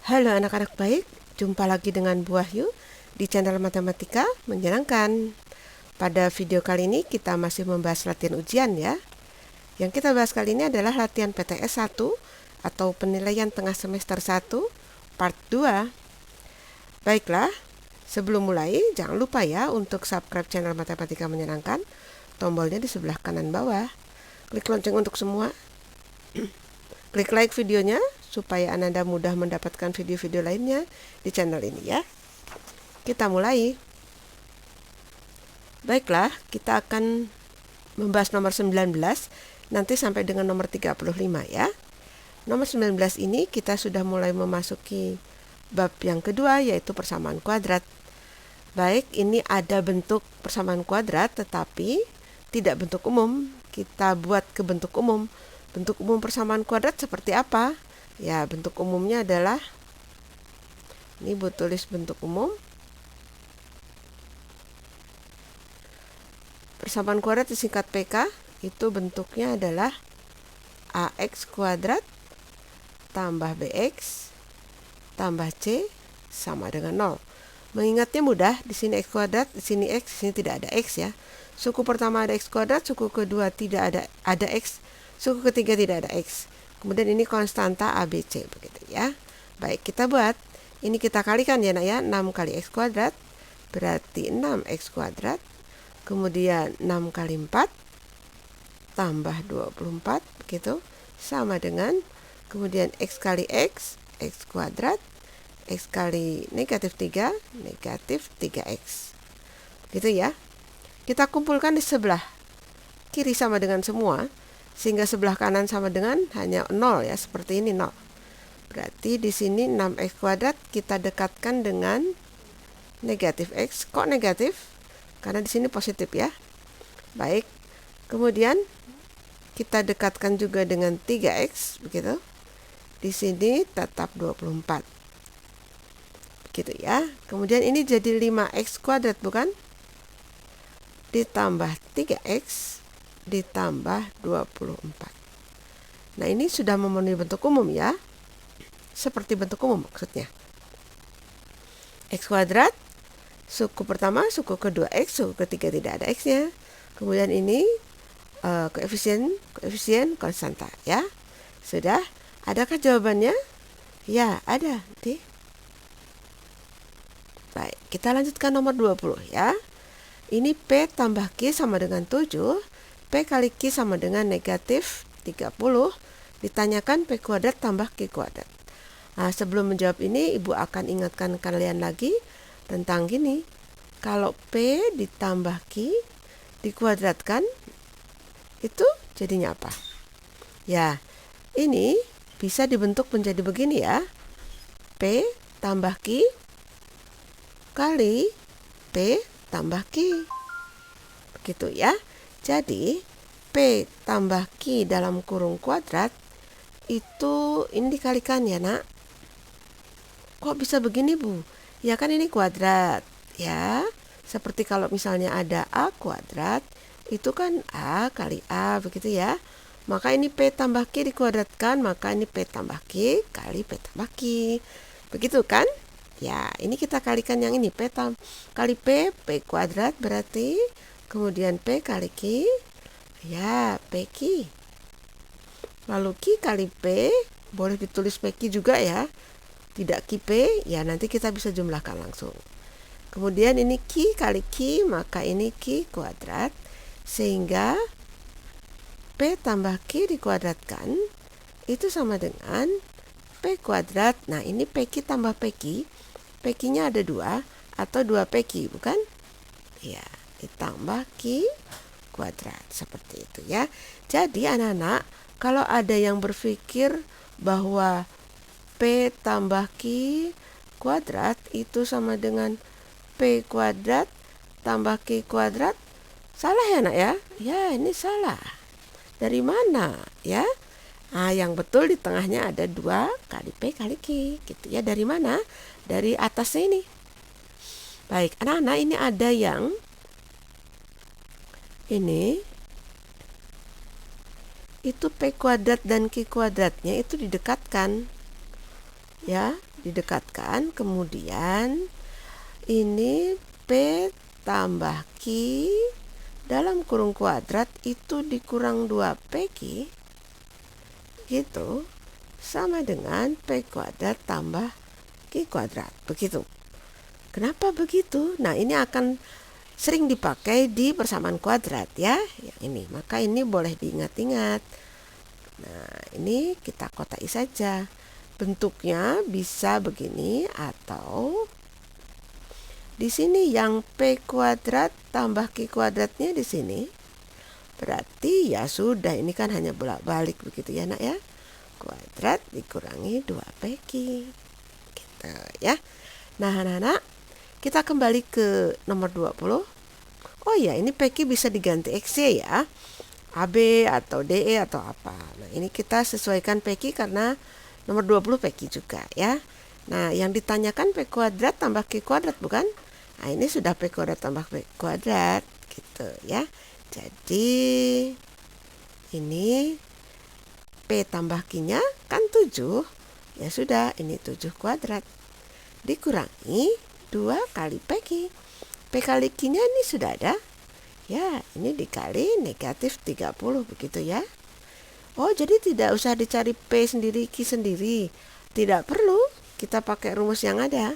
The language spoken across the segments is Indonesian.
Halo anak-anak baik, jumpa lagi dengan Bu Wahyu di channel Matematika Menyenangkan. Pada video kali ini kita masih membahas latihan ujian ya. Yang kita bahas kali ini adalah latihan PTS 1 atau penilaian tengah semester 1 part 2. Baiklah, sebelum mulai jangan lupa ya untuk subscribe channel Matematika Menyenangkan. Tombolnya di sebelah kanan bawah. Klik lonceng untuk semua. Klik like videonya supaya Ananda mudah mendapatkan video-video lainnya di channel ini ya. Kita mulai. Baiklah, kita akan membahas nomor 19 nanti sampai dengan nomor 35 ya. Nomor 19 ini kita sudah mulai memasuki bab yang kedua yaitu persamaan kuadrat. Baik, ini ada bentuk persamaan kuadrat tetapi tidak bentuk umum. Kita buat ke bentuk umum. Bentuk umum persamaan kuadrat seperti apa? Ya, bentuk umumnya adalah, ini Bu tulis bentuk umum. Persamaan kuadrat disingkat PK, itu bentuknya adalah AX kuadrat tambah BX tambah C sama dengan 0. Mengingatnya mudah, di sini X kuadrat, di sini X, di sini tidak ada X ya. Suku pertama ada X kuadrat, suku kedua tidak ada X, suku ketiga tidak ada X. Kemudian ini konstanta ABC begitu ya. Baik, kita buat. Ini kita kalikan ya nak ya. 6 kali X kuadrat berarti 6X kuadrat. Kemudian 6 kali 4 tambah 24 begitu. Sama dengan kemudian X kali X, X kuadrat. X kali negatif 3, negatif 3X. Gitu ya. Kita kumpulkan di sebelah kiri sama dengan semua. Sehingga sebelah kanan sama dengan hanya 0 ya, seperti ini 0. Berarti di sini 6X kuadrat kita dekatkan dengan negatif X. Kok negatif? Karena di sini positif ya. Baik. Kemudian kita dekatkan juga dengan 3X begitu. Di sini tetap 24. Begitu ya. Kemudian ini jadi 5X kuadrat bukan? Ditambah 3X ditambah 24. Nah, ini sudah memenuhi bentuk umum ya. Seperti bentuk umum maksudnya. X kuadrat, suku pertama, suku kedua X, suku ketiga tidak ada X-nya. Kemudian ini koefisien konstanta ya. Sudah? Adakah jawabannya? Ya, ada. Baik, kita lanjutkan nomor 20 ya. Ini P tambah Q sama dengan 7. P kali Q sama dengan negatif 30. Ditanyakan P kuadrat tambah Q kuadrat. Nah, sebelum menjawab ini, Ibu akan ingatkan kalian lagi tentang gini. Kalau P ditambah Q dikuadratkan, itu jadinya apa? Ya, ini bisa dibentuk menjadi begini ya. P tambah Q kali P tambah Q. Begitu ya. Jadi, P tambah Q dalam kurung kuadrat, itu ini dikalikan ya nak. Kok bisa begini Bu? Ya kan ini kuadrat ya. Seperti kalau misalnya ada A kuadrat, itu kan A kali A begitu ya. Maka ini P tambah Q dikuadratkan, maka ini P tambah Q kali P tambah Q. Begitu kan? Ya, ini kita kalikan yang ini. Kali P kuadrat berarti kemudian P kali Q. Ya, PQ. Lalu Q kali P, boleh ditulis PQ juga ya. Tidak QP, ya nanti kita bisa jumlahkan langsung. Kemudian ini Q kali Q, maka ini Q kuadrat. Sehingga P tambah Q dikuadratkan, itu sama dengan P kuadrat. Nah, ini PQ tambah PQ. PQ-nya ada 2 atau 2 PQ, bukan? Ya, ditambah Q kuadrat seperti itu ya. Jadi anak-anak, kalau ada yang berpikir bahwa P tambah Q kuadrat itu sama dengan P kuadrat tambah Q kuadrat, salah ya nak ya? Ya, ini salah. Dari mana ya? Nah, yang betul di tengahnya ada 2 kali P kali Q gitu ya. Dari mana? Dari atasnya ini. Baik, anak-anak, ini ada yang ini itu P kuadrat dan Q kuadratnya itu didekatkan. ya, didekatkan. Kemudian ini P tambah Q dalam kurung kuadrat itu dikurang 2PQ gitu, sama dengan P kuadrat tambah Q kuadrat. Begitu. Kenapa begitu? Nah, ini akan sering dipakai di persamaan kuadrat ya, yang ini. Maka ini boleh diingat-ingat. Nah, ini kita kotai saja. Bentuknya bisa begini atau di sini yang P kuadrat tambah Q kuadratnya di sini. Berarti ya sudah, ini kan hanya bolak-balik begitu ya, Nak ya. Kuadrat dikurangi 2PQ. Gitu ya. Nah, anak-anak, kita kembali ke nomor 20. Oh ya, ini PQ bisa diganti XY ya. AB atau DE atau apa. Nah, ini kita sesuaikan PQ karena nomor 20 PQ juga ya. Nah, yang ditanyakan P kuadrat tambah Q kuadrat bukan? Nah, ini sudah P kuadrat tambah P kuadrat gitu ya. Jadi ini P tambah Q-nya kan 7. Ya sudah, ini 7 kuadrat. Dikurangi 2 kali PQ. P kali Q-nya ini sudah ada. Ya, ini dikali negatif 30 begitu ya. Oh, jadi tidak usah dicari P sendiri, Q sendiri. Tidak perlu, kita pakai rumus yang ada.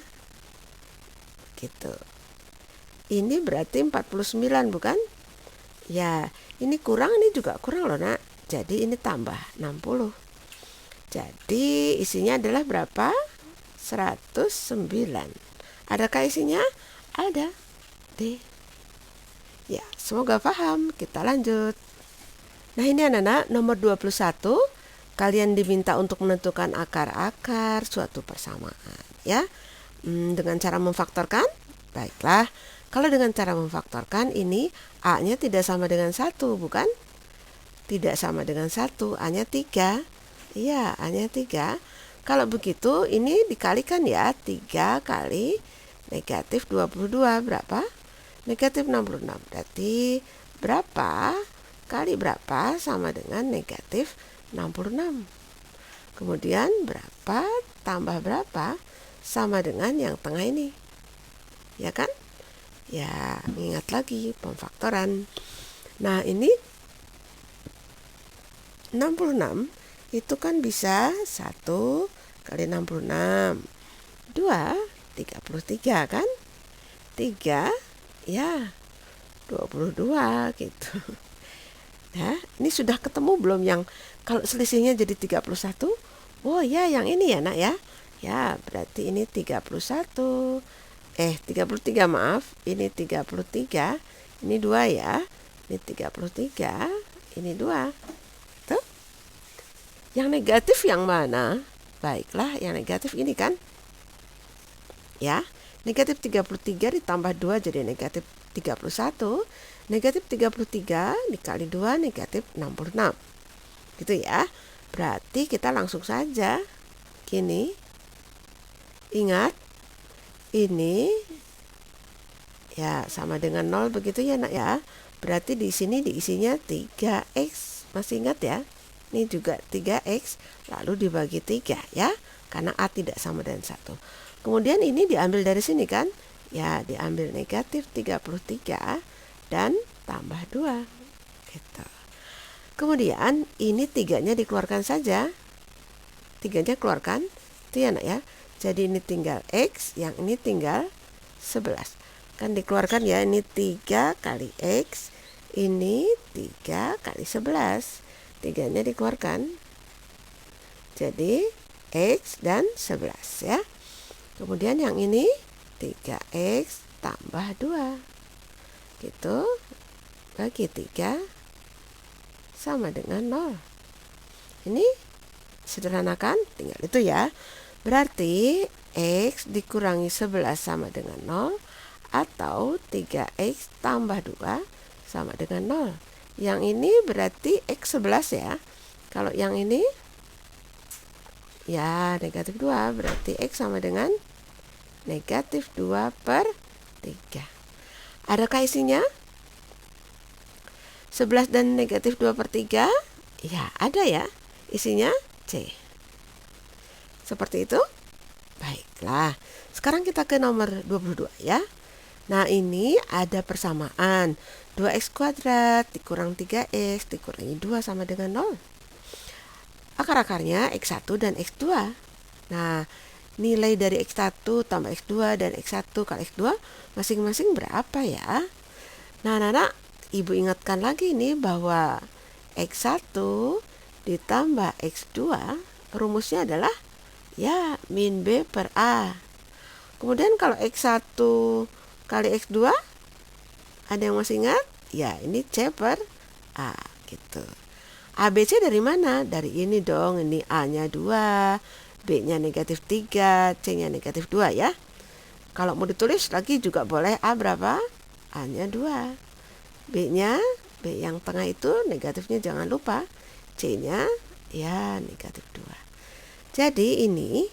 Gitu. Ini berarti 49 bukan? Ya, ini kurang, ini juga kurang loh, Nak. Jadi ini tambah 60. Jadi isinya adalah berapa? 109. Adakah isinya? Ada. D. Ya, semoga paham. Kita lanjut. Nah, ini anak-anak nomor 21. Kalian diminta untuk menentukan akar-akar suatu persamaan ya. Dengan cara memfaktorkan? Baiklah. Kalau dengan cara memfaktorkan ini A-nya tidak sama dengan 1, bukan? Tidak sama dengan 1, A-nya 3. Iya, A-nya 3. Kalau begitu ini dikalikan ya. 3 kali negatif 22 berapa? Negatif 66. Berarti berapa kali berapa sama dengan negatif 66. Kemudian berapa tambah berapa sama dengan yang tengah ini. Ya kan? Ya, ingat lagi pemfaktoran. Nah, ini 66 itu kan bisa 1 kali 66. 2, 33 kan? 3, ya 22 gitu. Nah, ini sudah ketemu belum yang kalau selisihnya jadi 31? Oh ya, yang ini ya, Nak ya. Ya, berarti ini 31. 33 maaf. Ini 33. Ini 2 ya. Ini 33. Ini 2. Tuh. Yang negatif yang mana? Baiklah, yang negatif ini kan. Ya. Negatif 33 ditambah 2 jadi negatif 31. Negatif 33 dikali 2 negatif 66. Gitu ya. Berarti kita langsung saja. Gini. Ingat. Ini. Ya sama dengan 0 begitu ya, Nak ya. Berarti di sini diisinya 3X. Masih ingat ya. Ini juga 3X. Lalu dibagi 3 ya. Karena A tidak sama dengan 1. Kemudian ini diambil dari sini kan? Ya, diambil negatif 33 dan tambah 2. Gitu. Kemudian ini 3-nya dikeluarkan saja. 3-nya keluarkan. Itu ya, Nak ya. Jadi ini tinggal X, yang ini tinggal 11. Kan dikeluarkan ya, ini 3 kali X, ini 3 kali 11. 3-nya dikeluarkan. Jadi X dan 11 ya. Kemudian yang ini 3X tambah 2. Gitu. Bagi 3 sama dengan 0. Ini sederhanakan, tinggal itu ya. Berarti X dikurangi 11 sama dengan 0. Atau 3X tambah 2 sama dengan 0. Yang ini berarti X 11 ya. Kalau yang ini ya negatif 2, berarti X sama dengan negatif 2 per 3. Adakah isinya? 11 dan negatif 2 per 3? Ya, ada ya. Isinya C. Seperti itu. Baiklah, sekarang kita ke nomor 22 ya. Nah, ini ada persamaan 2x kuadrat dikurang 3x dikurangi 2 sama dengan 0. Akar-akarnya x1 dan x2. Nah, nilai dari x1 tambah x2 dan x1 kali x2 masing-masing berapa ya? Nah, anak-anak, Ibu ingatkan lagi nih bahwa x1 ditambah x2 rumusnya adalah ya min B per A. Kemudian kalau x1 kali x2, ada yang masih ingat? Ya, ini C per A gitu. ABC dari mana? Dari ini dong, ini A-nya 2, B-nya negatif 3, C-nya negatif 2 ya. Kalau mau ditulis lagi juga boleh, A berapa? A-nya 2. B-nya, B yang tengah itu negatifnya jangan lupa. C-nya ya negatif 2. Jadi ini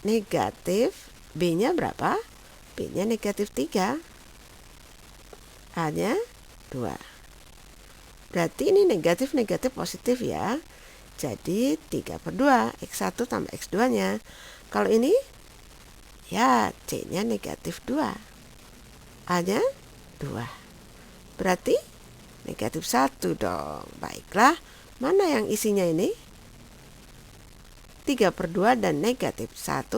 negatif, B-nya berapa? B-nya negatif 3. A-nya 2. Berarti ini negatif positif ya. Jadi 3 per 2, X1 tambah X2-nya. Kalau ini, ya C-nya negatif 2. A-nya 2. Berarti negatif 1 dong. Baiklah, mana yang isinya ini? 3 per 2 dan negatif 1.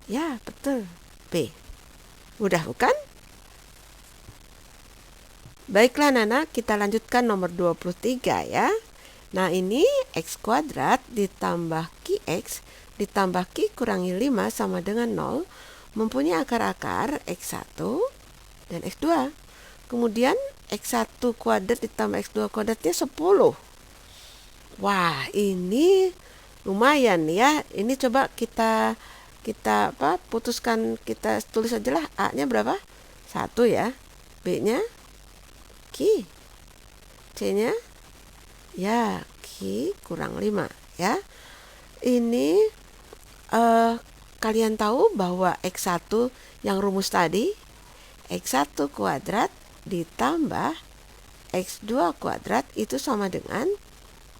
Ya, betul. B. Mudah bukan? Baiklah Nana, kita lanjutkan nomor 23 ya. Nah, ini x kuadrat ditambah qx ditambah q kurangi 5 sama dengan 0 mempunyai akar-akar x1 dan x2. Kemudian x1 kuadrat ditambah x2 kuadratnya 10. Wah, ini lumayan ya. Ini coba kita putuskan, kita tulis aja lah. A-nya berapa? 1 ya. B-nya Q. C-nya ya Q kurang 5 ya. Ini kalian tahu bahwa X1 yang rumus tadi, X1 kuadrat ditambah X2 kuadrat itu sama dengan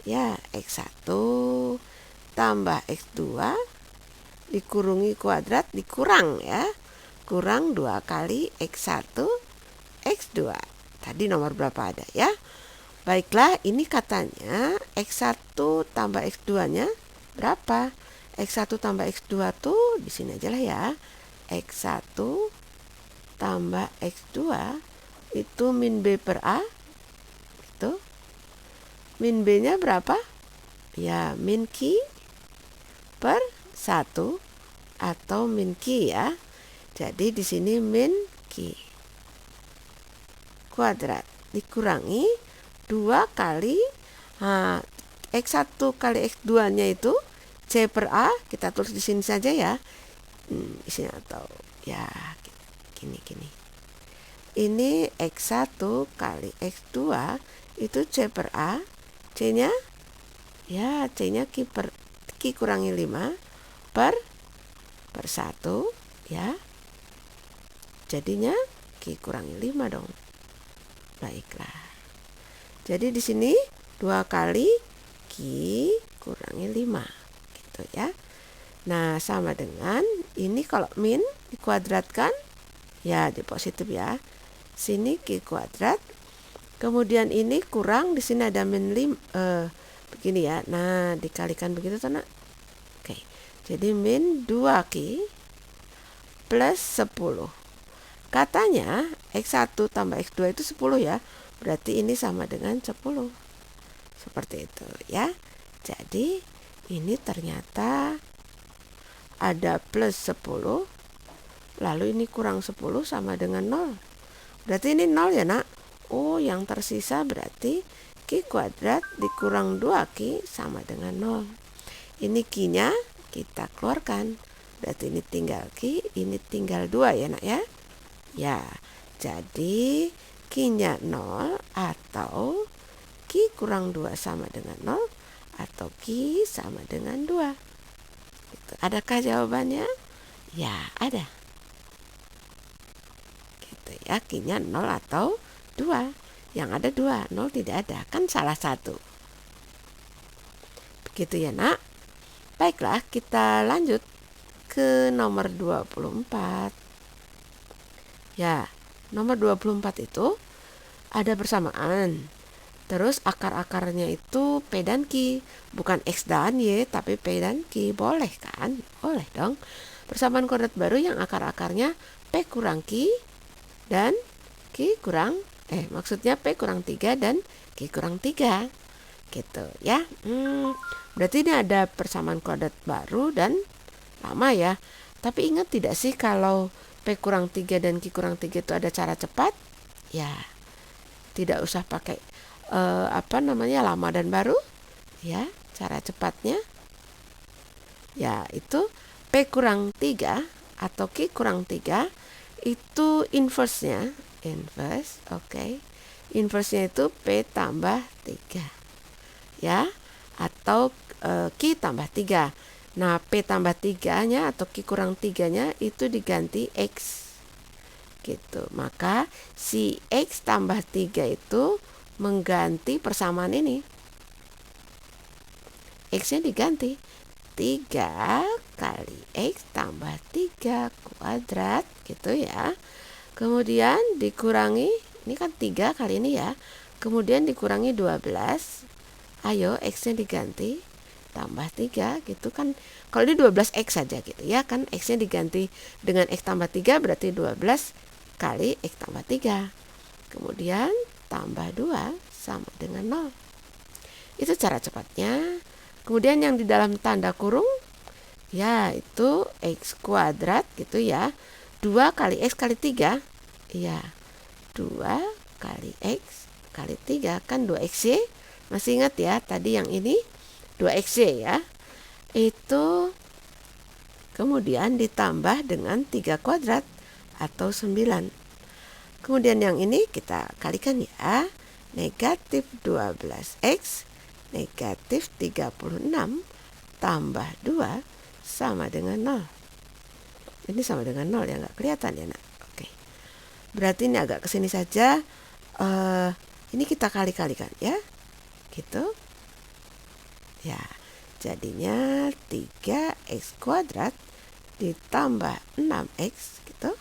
ya X1 tambah X2 dikurungi kuadrat dikurang ya. Kurang 2 kali X1 X2. Tadi nomor berapa ada ya? Baiklah, ini katanya X1 tambah X2-nya berapa? X1 tambah X2 tuh di sini aja lah ya. X1 tambah X2 itu min B per A. Itu. Min B-nya berapa? Ya, min Q per 1 atau min Q ya. Jadi di sini min Q kuadrat dikurangi 2 kali X1 kali X2-nya itu C per A, kita tulis di sini saja ya. Isinya atau ya gini. Ini X1 kali X2 itu C per A, C-nya ya C-nya Q kurangi 5 per 1 ya. Jadinya Q kurangi 5 dong. Baiklah. Jadi di sini 2 kali Q kurangi 5 gitu ya. Nah, sama dengan ini kalau min dikuadratkan ya di positif ya. Sini Q kuadrat. Kemudian ini kurang, di sini ada min 5 begini ya. Nah, dikalikan begitu tuh, Nak. Oke. Jadi min 2Q plus 10. Katanya X1 tambah X2 itu 10 ya. Berarti ini sama dengan 10. Seperti itu ya. Jadi ini ternyata ada plus 10. Lalu ini kurang 10 sama dengan 0. Berarti ini 0 ya, Nak. Oh, yang tersisa berarti Q kuadrat dikurang 2Q sama dengan 0. Ini Q-nya kita keluarkan. Berarti ini tinggal Q, ini tinggal 2 ya, Nak ya. Ya, jadi Q-nya 0 atau Q kurang 2 sama dengan 0 atau Q sama dengan 2. Gitu. Adakah jawabannya? Ya, ada. Gitu ya, Q-nya 0 atau 2. Yang ada 2, 0 tidak ada. Kan salah satu. Begitu ya, Nak. Baiklah, kita lanjut ke nomor 24. Ya, nomor 24 itu ada persamaan. Terus akar-akarnya itu P dan Q. Bukan X dan Y, tapi P dan Q. Boleh kan? Boleh dong. Persamaan koordinat baru yang akar-akarnya P kurang Q dan Q kurang maksudnya P kurang 3 dan Q kurang 3. Gitu ya. Berarti ini ada persamaan koordinat baru dan lama ya. Tapi ingat tidak sih kalau P kurang 3 dan Q kurang 3 itu ada cara cepat? Ya, tidak usah pakai lama dan baru. Ya, cara cepatnya ya itu P kurang 3 atau Q kurang 3 itu inverse-nya. Inverse-nya itu P tambah 3. Ya, atau Q tambah 3. Nah, P tambah 3-nya atau Q kurang 3-nya itu diganti X. Gitu. Maka si X tambah 3 itu mengganti persamaan ini. X-nya diganti 3 kali X tambah 3 kuadrat gitu ya. Kemudian dikurangi, ini kan 3 kali ini ya. Kemudian dikurangi 12. Ayo X-nya diganti tambah 3 gitu kan. Kalau ini 12X saja gitu ya kan, X-nya diganti dengan X tambah 3 berarti 12 kali X tambah 3. Kemudian tambah 2 sama dengan 0. Itu cara cepatnya. Kemudian yang di dalam tanda kurung ya itu X kuadrat gitu ya. 2 kali X kali 3. Iya, 2 kali X kali 3 kan 2XY. Masih ingat ya tadi yang ini 2XY ya. Itu kemudian ditambah dengan 3 kuadrat atau 9. Kemudian yang ini kita kalikan ya. Negatif 12X negatif 36 tambah 2 sama dengan 0. Ini sama dengan 0 ya, nggak kelihatan ya nak. Oke. Berarti ini agak kesini saja. Ini kita kali-kalikan ya. Gitu. Ya, jadinya 3X kuadrat ditambah 6X gitu.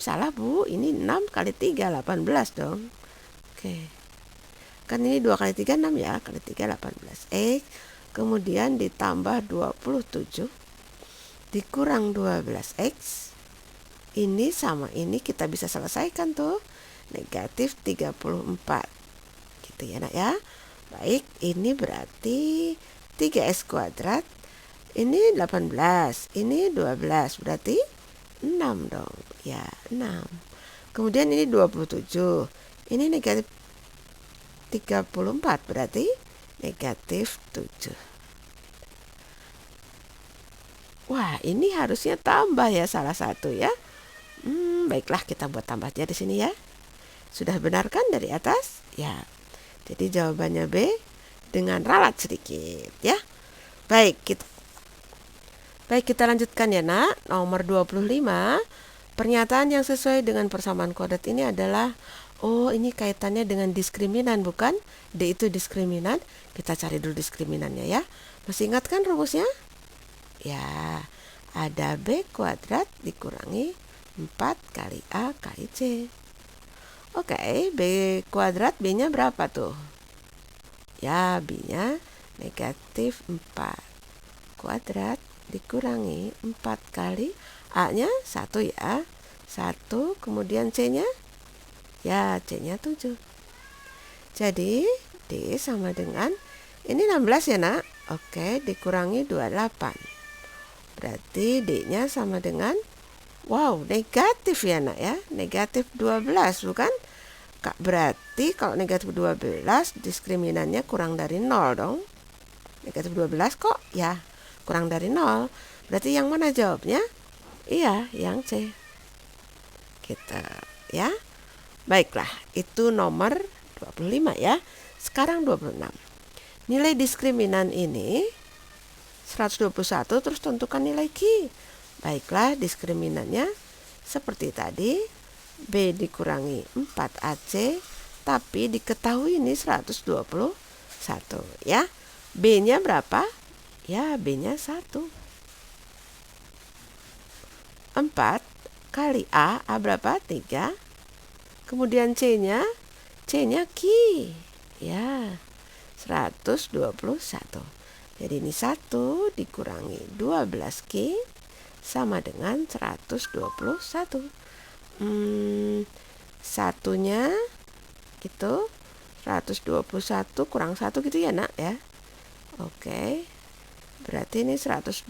Salah Bu, ini 6 kali 3, 18 dong. Oke. Kan ini 2 kali 3, 6 ya, kali 3, 18X. Kemudian ditambah 27 dikurang 12X. Ini sama ini kita bisa selesaikan tuh. Negatif 34. Gitu ya nak ya. Baik, ini berarti 3x kuadrat. Ini 18, ini 12, berarti 6 dong. Ya, 6. Kemudian ini 27. Ini negatif 34, berarti negatif 7. Wah, ini harusnya tambah ya salah satu ya. Baiklah, kita buat tambahnya di sini ya. Sudah benar kan dari atas? Ya. Jadi jawabannya B dengan ralat sedikit ya. Baik, kita lanjutkan ya nak. Nomor 25. Pernyataan yang sesuai dengan persamaan koordinat ini adalah ini kaitannya dengan diskriminan bukan? D itu diskriminan. Kita cari dulu diskriminannya ya. Masih ingat kan rumusnya? Ya, ada B kuadrat dikurangi 4 kali A kali C. Oke, B kuadrat B-nya berapa tuh? Ya, B-nya negatif 4 kuadrat dikurangi 4 kali A-nya 1 ya. 1, kemudian C-nya? Ya, C-nya 7. Jadi, D sama dengan, ini 16 ya nak? Oke, dikurangi 28. Berarti D-nya sama dengan, negatif ya nak ya. Negatif 12 bukan? Berarti kalau negatif 12 diskriminannya kurang dari 0 dong. Negatif 12 kok? Ya, kurang dari 0. Berarti yang mana jawabnya? Iya, yang C. Gitu ya. Baiklah, itu nomor 25 ya. Sekarang 26. Nilai diskriminan ini 121, terus tentukan nilai Q. Baiklah, diskriminannya seperti tadi. B dikurangi 4AC, tapi diketahui ini 121 ya. B-nya berapa? Ya, B-nya 1. 4 kali A berapa? 3. Kemudian C-nya Ki. Ya, 121. Jadi ini 1 dikurangi 12 Ki sama dengan 121. Satunya itu 121 kurang 1 gitu ya nak ya. Oke. Berarti ini 120.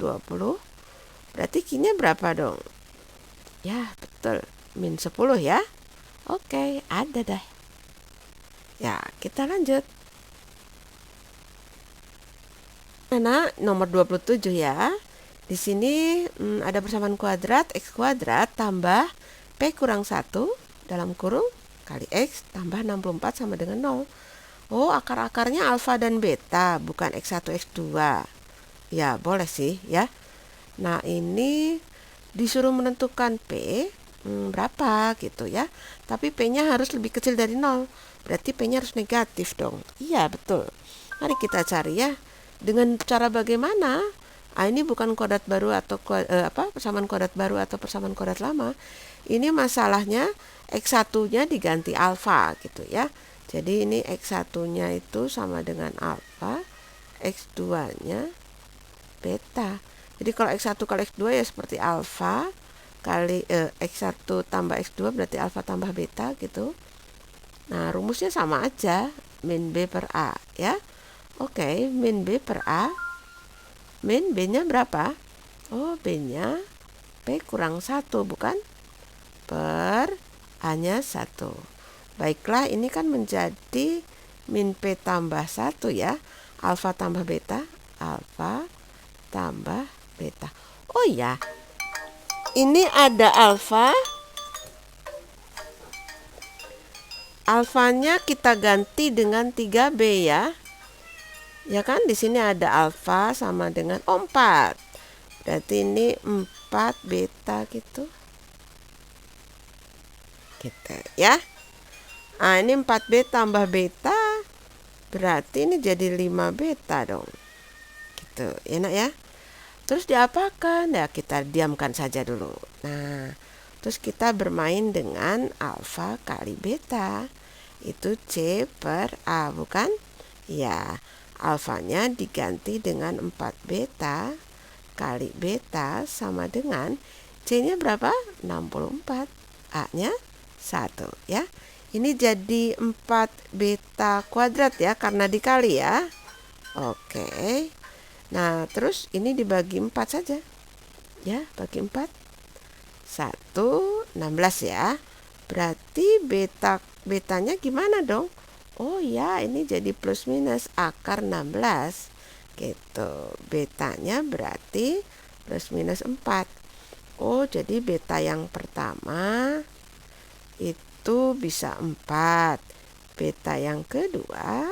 Berarti Ki-nya berapa dong? Ya, betul. Min 10 ya. Oke, ada dah. Ya, kita lanjut. Nah, nomor 27 ya. Di sini ada persamaan kuadrat X kuadrat tambah P kurang 1 dalam kurung kali X tambah 64 sama dengan 0. Oh, akar-akarnya alfa dan beta, bukan X1, X2. Ya, boleh sih ya. Nah, ini disuruh menentukan P berapa gitu ya. Tapi P-nya harus lebih kecil dari 0. Berarti P-nya harus negatif dong. Iya, betul. Mari kita cari ya. Dengan cara bagaimana? Ini bukan kuadrat baru atau persamaan kuadrat baru atau persamaan kuadrat lama. Ini masalahnya X1-nya diganti alfa gitu ya. Jadi ini X1-nya itu sama dengan alfa, X2-nya beta. Jadi kalau X1 kali X2 ya seperti alfa kali X1 tambah X2 berarti alfa tambah beta gitu. Nah, rumusnya sama aja, min B per A ya. Oke, min B per A. Min B-nya berapa? Oh, B-nya P kurang 1 bukan? Per A-nya 1. Baiklah, ini kan menjadi min P tambah 1 ya. Alfa tambah beta. Alfa tambah beta. Oh ya, ini ada alfa. Alfanya kita ganti dengan 3B ya. Ya kan, di sini ada alfa sama dengan 4. Berarti ini 4 beta gitu. Gitu ya. Ini 4B tambah beta. Berarti ini jadi 5 beta dong. Gitu, enak ya. Terus diapakan? Ya, kita diamkan saja dulu. Nah, terus kita bermain dengan alfa kali beta. Itu C per A, bukan? Ya, alfanya diganti dengan 4 beta kali beta sama dengan C-nya berapa? 64. A-nya 1 ya. Ini jadi 4 beta kuadrat ya, karena dikali ya. Oke. Nah, terus ini dibagi 4 saja. Ya, bagi 4. 1, 16 ya. Berarti betanya gimana dong? Oh ya, ini jadi plus minus akar 16. Gitu. Betanya berarti plus minus 4. Oh, jadi beta yang pertama itu bisa 4. Beta yang kedua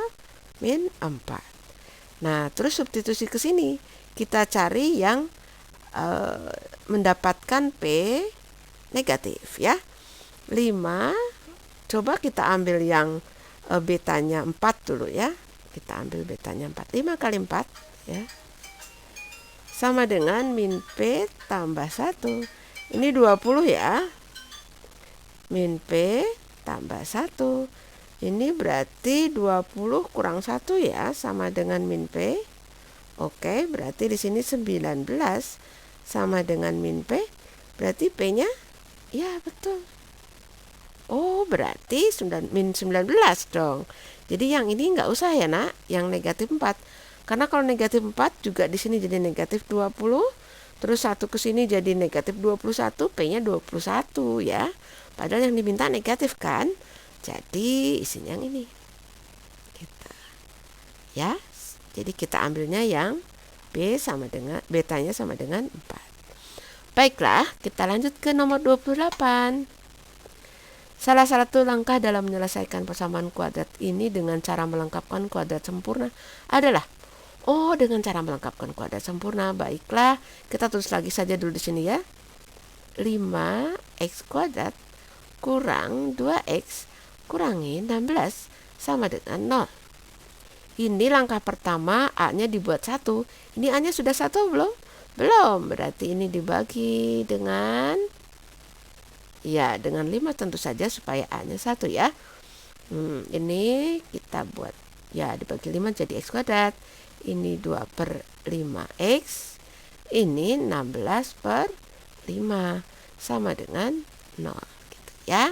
min 4. Nah, terus substitusi ke sini. Kita cari yang mendapatkan P negatif ya. 5. Coba kita ambil yang betanya 4 dulu ya. Kita ambil betanya 4. 5 kali 4 ya. Sama dengan min P tambah 1. Ini 20 ya. Min P tambah 1. Ini berarti 20 kurang 1 ya, sama dengan min P. Oke, berarti di sini 19 sama dengan min P. Berarti P-nya ya betul. Oh, berarti min 19 dong. Jadi yang ini nggak usah ya nak, yang negatif 4. Karena kalau negatif 4 juga di sini jadi negatif 20. Terus 1 ke sini jadi negatif 21, P-nya 21 ya. Padahal yang diminta negatif kan. Jadi isinya yang ini. Gitu. Ya. Jadi kita ambilnya yang B sama dengan betanya sama dengan 4. Baiklah, kita lanjut ke nomor 28. Salah satu langkah dalam menyelesaikan persamaan kuadrat ini dengan cara melengkapkan kuadrat sempurna adalah dengan cara melengkapkan kuadrat sempurna. Baiklah, kita tulis lagi saja dulu di sini ya. 5x kuadrat kurang 2x kurangi 16 sama dengan 0. Ini langkah pertama, A-nya dibuat 1. Ini A-nya sudah 1 belum? Belum, berarti ini dibagi dengan, ya, dengan 5 tentu saja supaya A-nya 1 ya. Ini kita buat, ya, dibagi 5 jadi X kuadrat. Ini 2/5X. Ini 16/5 sama dengan 0 gitu ya.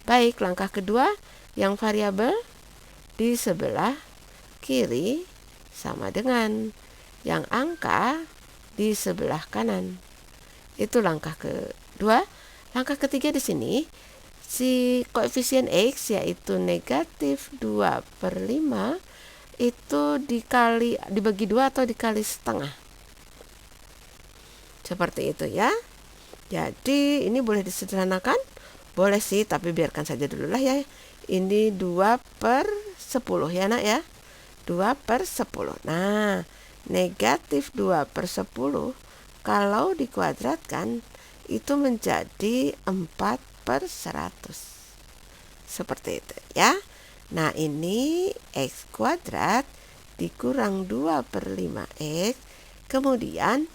Baik, langkah kedua, yang variabel di sebelah kiri sama dengan yang angka di sebelah kanan. Itu langkah kedua. Langkah ketiga di sini, si koefisien X yaitu negatif 2/5 itu dibagi 2 atau dikali setengah. Seperti itu ya. Jadi ini boleh disederhanakan? Boleh sih, tapi biarkan saja dulu lah ya. Ini 2/10 ya nak ya. 2/10. Nah, negatif 2/10 kalau dikuadratkan itu menjadi 4/100. Seperti itu ya. Nah, ini X kuadrat dikurang 2/5X. Kemudian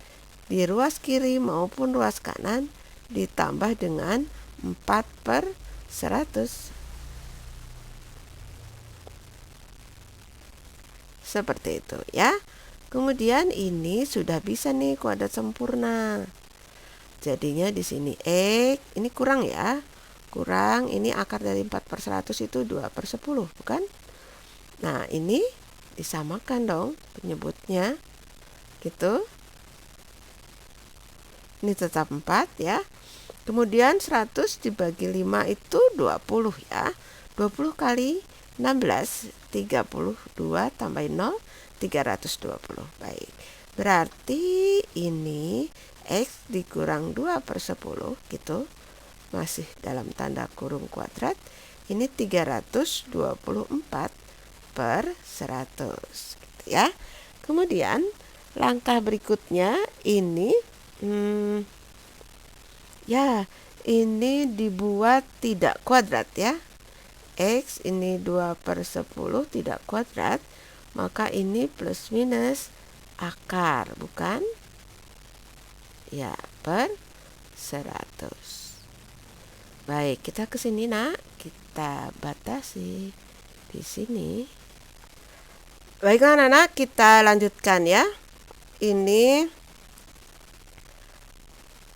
di ruas kiri maupun ruas kanan ditambah dengan 4/100. Seperti itu ya. Kemudian ini sudah bisa nih kuadrat sempurna. Jadinya di sini X, ini kurang ya. Kurang, ini akar dari 4/100 itu 2/10, bukan? Nah, ini disamakan dong penyebutnya. Gitu. Ini tetap 4 ya. Kemudian 100 dibagi 5 itu 20 ya. 20 kali 16, 32 tambahin 0, 320. Baik. Berarti ini X dikurang 2/10 gitu. Masih dalam tanda kurung kuadrat. Ini 324/100 gitu ya. Kemudian langkah berikutnya ini ya, ini dibuat tidak kuadrat ya. X ini 2/10 tidak kuadrat, maka ini plus minus akar, bukan? Ya, per 100. Baik, kita ke sini nak, kita batasi di sini. Baik anak-anak, kita lanjutkan ya. Ini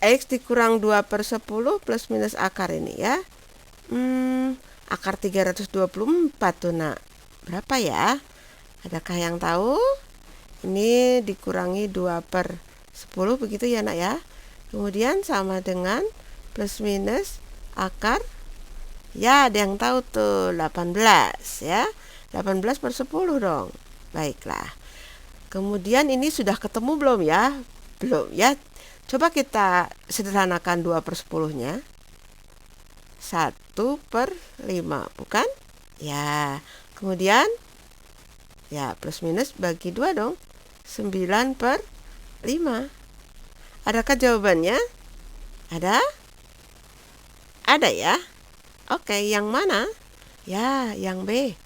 X dikurang 2/10 plus minus akar ini ya. Akar 324 tuh nak. Berapa ya? Adakah yang tahu? Ini dikurangi 2/10 begitu ya nak ya. Kemudian sama dengan plus minus akar. Ya, ada yang tahu tuh 18 ya. 18/10 dong. Baiklah. Kemudian ini sudah ketemu belum ya? Belum ya. Coba kita sederhanakan 2/10-nya. 1/5, bukan? Ya, kemudian ya plus minus bagi 2 dong. 9/5. Adakah jawabannya? Ada? Ada ya? Oke, yang mana? Ya, yang B.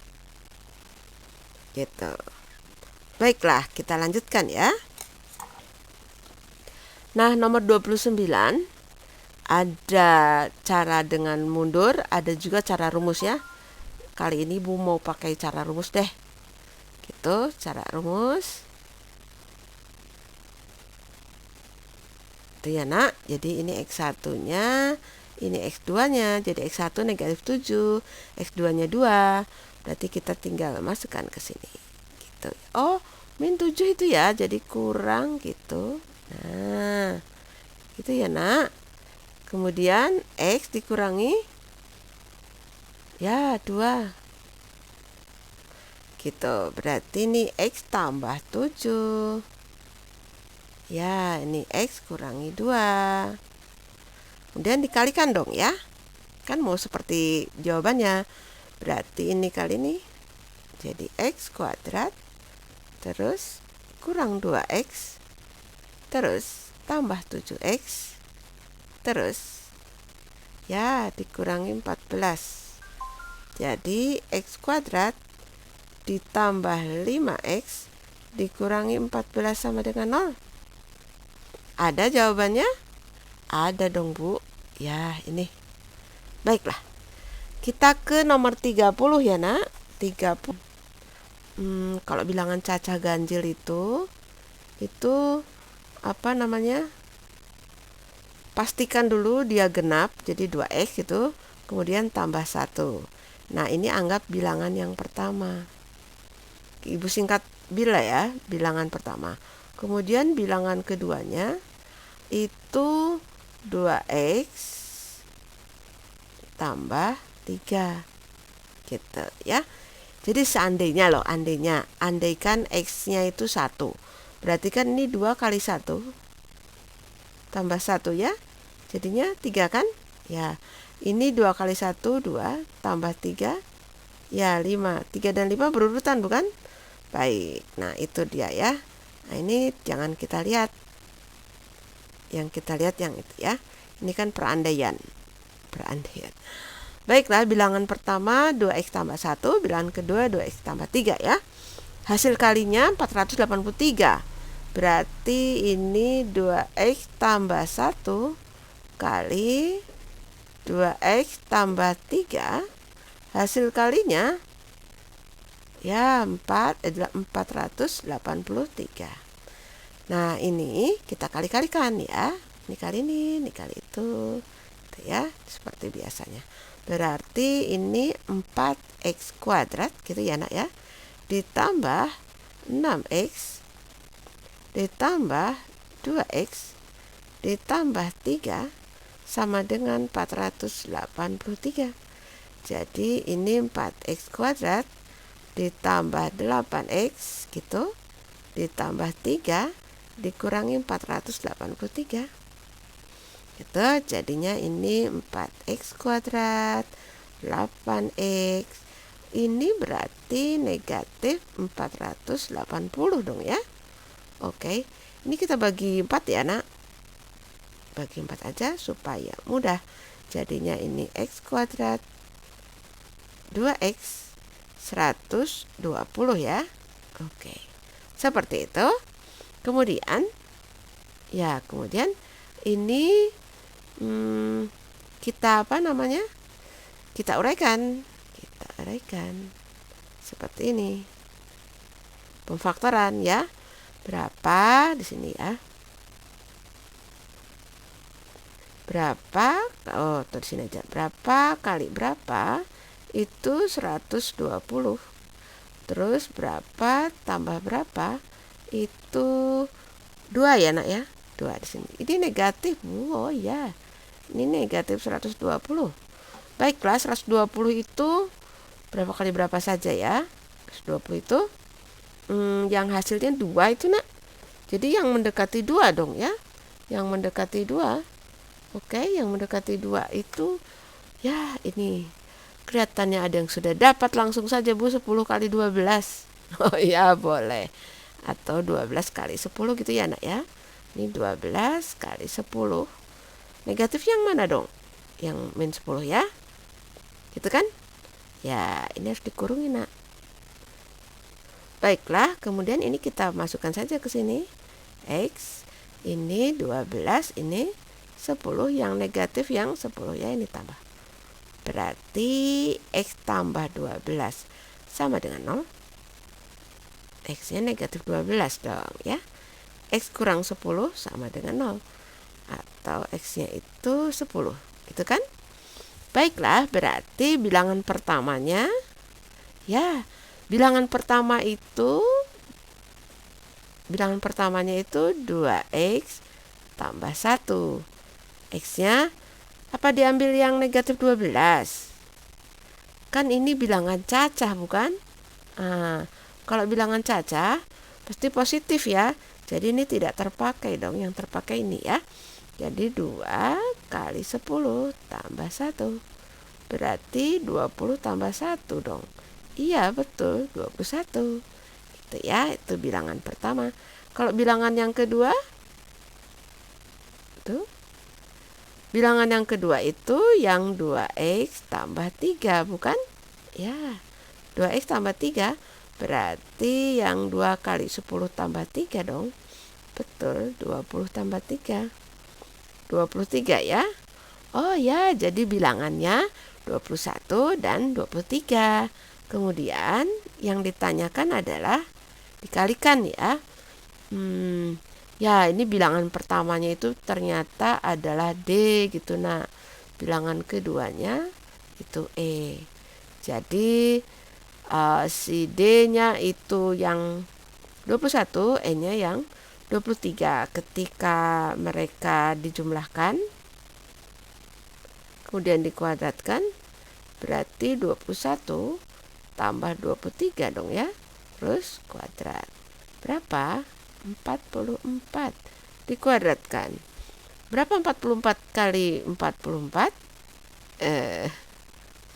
Gitu. Baiklah, kita lanjutkan ya. Nah, nomor 29. Ada cara dengan mundur, ada juga cara rumus ya. Kali ini Bu mau pakai cara rumus deh. Gitu, cara rumus. Itu ya nak. Jadi ini X1-nya, ini X2-nya. Jadi X1 negatif 7, X2-nya 2. Berarti kita tinggal masukkan ke sini. Gitu. Oh, min 7 itu ya, jadi kurang gitu. Nah, gitu ya nak. Kemudian X dikurangi ya 2. Gitu. Berarti ini X tambah 7. Ya, ini X kurangi 2. Kemudian dikalikan dong ya. Kan mau seperti jawabannya. Berarti ini kali ini jadi X kuadrat terus kurang 2X terus tambah 7X terus ya dikurangi 14. Jadi X kuadrat ditambah 5X dikurangi 14 sama dengan 0. Ada jawabannya? Ada dong, Bu. Ya, ini. Baiklah. Kita ke nomor 30 ya, Nak. 30. Kalau bilangan cacah ganjil itu apa namanya? Pastikan dulu dia genap, jadi 2x gitu, kemudian tambah 1. Nah, ini anggap bilangan yang pertama. Ibu singkat bila ya, bilangan pertama. Kemudian bilangan keduanya itu 2x tambah 3 gitu ya. Jadi seandainya andaikan x-nya itu 1. Berarti kan ini 2 kali 1 tambah 1 ya. Jadinya 3 kan? Ya. Ini 2 kali 1 2 tambah 3 ya 5. 3 dan 5 berurutan bukan? Baik. Nah, itu dia ya. Nah, ini jangan kita lihat. Yang kita lihat yang itu ya. Ini kan perandaian. Baiklah, bilangan pertama 2x tambah 1, bilangan kedua 2x tambah 3 ya. Hasil kalinya 483. Berarti ini 2x tambah 1 kali 2x tambah 3. Hasil kalinya ya 483. Nah, ini kita kali-kalikan ya. Ini kali ini kali itu. Gitu ya, seperti biasanya. Berarti ini 4x kuadrat gitu ya, Nak ya. Ditambah 6x ditambah 2x ditambah 3 sama dengan 483. Jadi ini 4x kuadrat ditambah 8x gitu ditambah 3 dikurangi 483. Gitu, jadinya ini 4x kuadrat 8x. Ini berarti negatif 480 dong ya. Oke, ini kita bagi 4 ya, Nak. Bagi 4 aja supaya mudah. Jadinya ini x kuadrat 2x 120 ya. Oke, seperti itu. Kemudian ini kita kita uraikan seperti ini. Pemfaktoran ya. Berapa di sini ya? Berapa? Oh, di sini aja. Berapa kali berapa? Itu 120. Terus berapa tambah berapa? Itu 2 ya, Nak ya. 2 di sini. Ini negatif. Oh ya. Ini negatif 120. Baiklah, 120 itu berapa kali berapa saja ya? 120 itu yang hasilnya 2 itu, Nak. Jadi yang mendekati 2 dong ya. Yang mendekati 2. Oke, yang mendekati 2 itu ya ini kelihatannya ada yang sudah dapat langsung saja, Bu. 10 kali 12. Oh ya, boleh. Atau 12 kali 10 gitu ya, Nak ya. Ini 12 kali 10. Negatif yang mana dong? Yang min 10 ya. Gitu kan? Ya, ini harus dikurungin, Nak. Baiklah, kemudian ini kita masukkan saja ke sini. X, ini 12, ini 10, yang negatif yang 10 ya, ini tambah. Berarti X tambah 12 sama dengan 0. X-nya negatif 12 dong ya. X kurang 10 sama dengan 0. Atau X-nya itu 10. Gitu kan? Baiklah, berarti bilangan pertamanya ya, bilangan pertamanya itu 2x tambah 1. X-nya apa diambil yang negatif 12? Kan ini bilangan cacah bukan? Kalau bilangan cacah pasti positif ya. Jadi ini tidak terpakai dong, yang terpakai ini ya. Jadi 2 kali 10 tambah 1. Berarti 20 tambah 1 dong. Iya betul, 21. Itu ya, itu bilangan pertama. Kalau bilangan yang kedua, tuh. Bilangan yang kedua itu yang 2x tambah 3, bukan? Ya, 2x tambah 3 berarti yang 2 kali 10 tambah 3 dong. betul, 20 tambah 3. 23 ya. Oh ya, jadi bilangannya 21 dan 23. Kemudian yang ditanyakan adalah dikalikan ya. Ya, ini bilangan pertamanya itu ternyata adalah D gitu. Nah, bilangan keduanya itu E. Jadi si D-nya itu yang 21, E-nya yang 23. Ketika mereka dijumlahkan kemudian dikuadratkan, berarti 21 tambah 23 dong ya. Terus kuadrat. Berapa? 44. Dikuadratkan. Berapa 44 kali 44?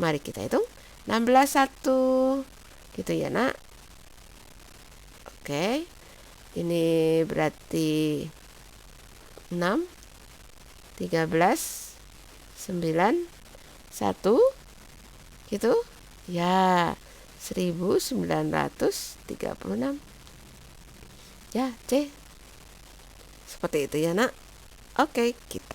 Mari kita hitung. 16 1. Gitu ya, Nak. Oke. Ini berarti 6 13 9 1 gitu ya, 1936 ya, C. Seperti itu ya, Nak. Oke, kita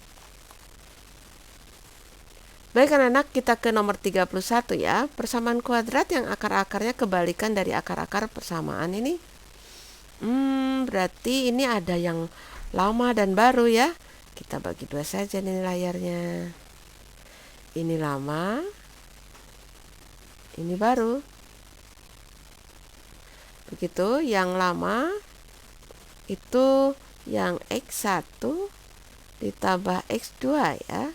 baik anak-anak, kita ke nomor 31 ya. Persamaan kuadrat yang akar-akarnya kebalikan dari akar-akar persamaan ini. Berarti ini ada yang lama dan baru ya. Kita bagi dua saja nih layarnya. Ini lama, ini baru. Begitu, yang lama itu yang X1 ditambah X2 ya.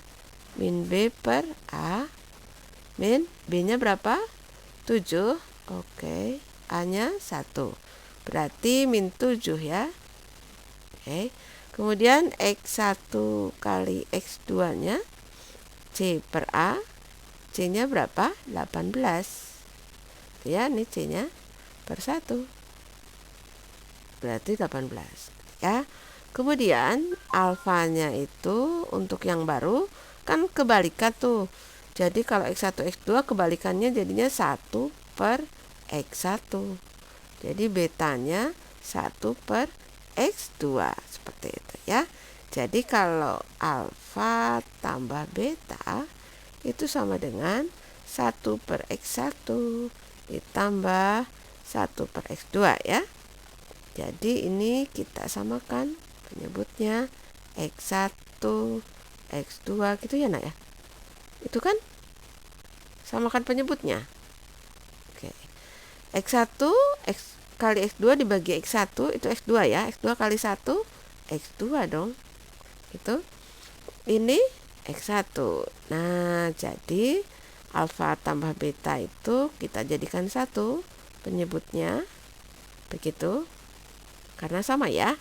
Min B per A. Min B-nya berapa? 7. Oke, A-nya 1. Berarti min 7 ya. Oke. Kemudian X1 kali X2-nya C per A. C-nya berapa? 18. Ya, ini C-nya per 1. Berarti 18. Ya. Kemudian alfanya itu untuk yang baru kan kebalikan tuh. Jadi kalau X1 X2 kebalikannya jadinya 1 per X1. Jadi betanya 1 per X2. Seperti itu ya. Jadi kalau alfa tambah beta itu sama dengan 1 per X1 ditambah 1 per X2 ya. Jadi ini kita samakan penyebutnya X1, X2 gitu ya, Nak ya. Itu kan samakan penyebutnya. Oke. X1 X kali X2 dibagi X1 itu X2 ya. X2 kali 1 X2 dong. Itu ini X1. Nah, jadi alfa tambah beta itu kita jadikan 1 penyebutnya. Begitu. Karena sama ya.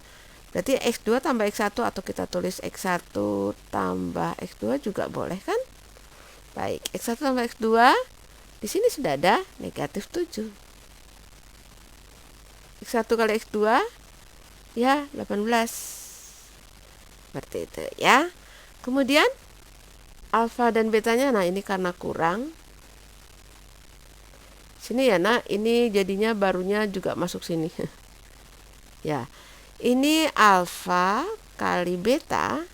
Berarti X2 tambah X1 atau kita tulis X1 tambah X2 juga boleh kan? Baik, X1 tambah X2 di sini sudah ada negatif 7. X1 kali X2 ya 18. Seperti itu ya. Kemudian alfa dan betanya, nah ini karena kurang. Sini ya, Nak, ini jadinya barunya juga masuk sini. Ya. Ini alfa kali beta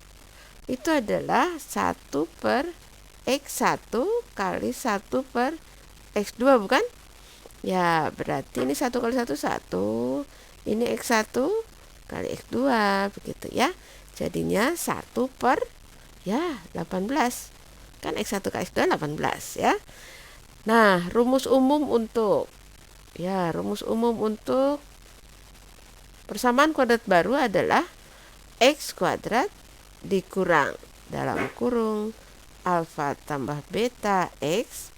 itu adalah 1 per X1 kali 1 per X2 bukan? Ya, berarti ini 1 kali 1 1. Ini X1 kali X2 begitu ya. Jadinya 1 per ya 18. Kan X1 kali X2 18 ya. Nah, rumus umum untuk persamaan kuadrat baru adalah X kuadrat dikurang dalam kurung alfa tambah beta X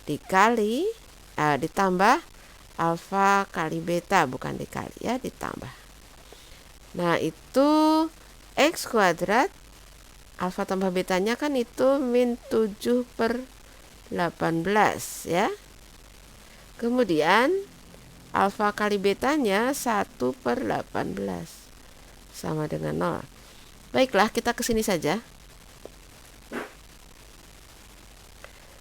dikali ditambah alfa kali beta, bukan dikali ya, ditambah. Nah, itu X kuadrat alfa tambah betanya kan itu min 7 per 18 ya. Kemudian alfa kali betanya 1 per 18 sama dengan 0. Baiklah, kita ke sini saja.